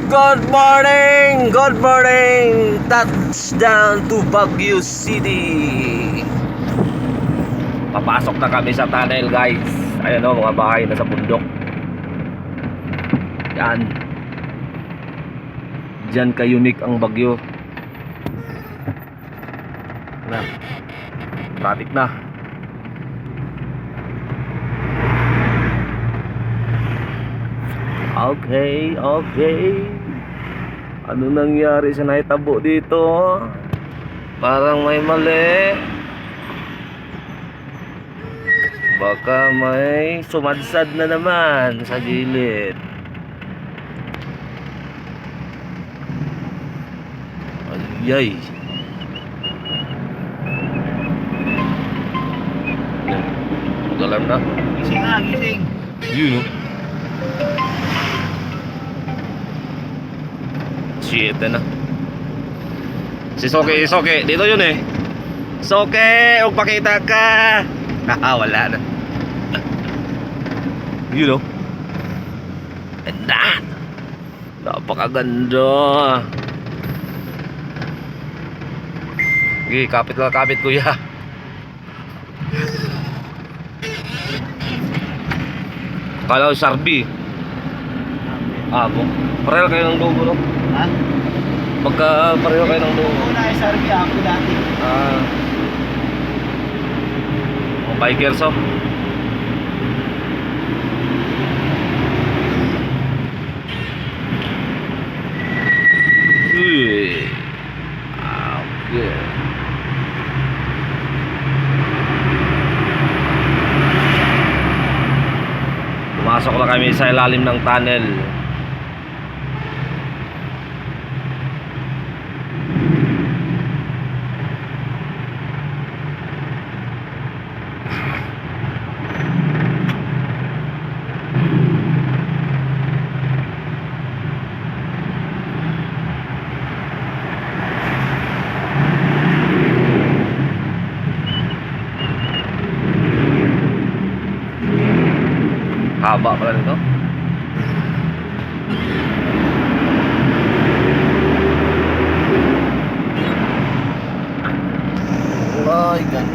Good morning! Good morning! Touchdown to Baguio City! Papasok na kami sa tunnel, guys. Ayan o, mga bahay na sa bundok. Yan. Diyan ka-unique ang Baguio. Na. Traffic na. Okay, okay. Ano nangyari sa naitabo dito? Parang may mali. Baka may sumadsad na naman sa gilid. Ayay. Mag-alarm na. Gising na, gising. Yun, no? Shit na. Si Soke, dito yun eh. Soke, huwag pakita ka. Wala na. Yun, no? Ganda. Napakaganda. Okay, kapit lang, kapit kuya. Kala ko Sarbi. Pareho kayo ng logo, no? Ha? Pagka pareho kayo ng logo. Oo na, SRB ako dati. Mga bikers, oh. Uy. Okay. Pumasok na kami sa ilalim ng tunnel. Haba pala nito. Oh my God.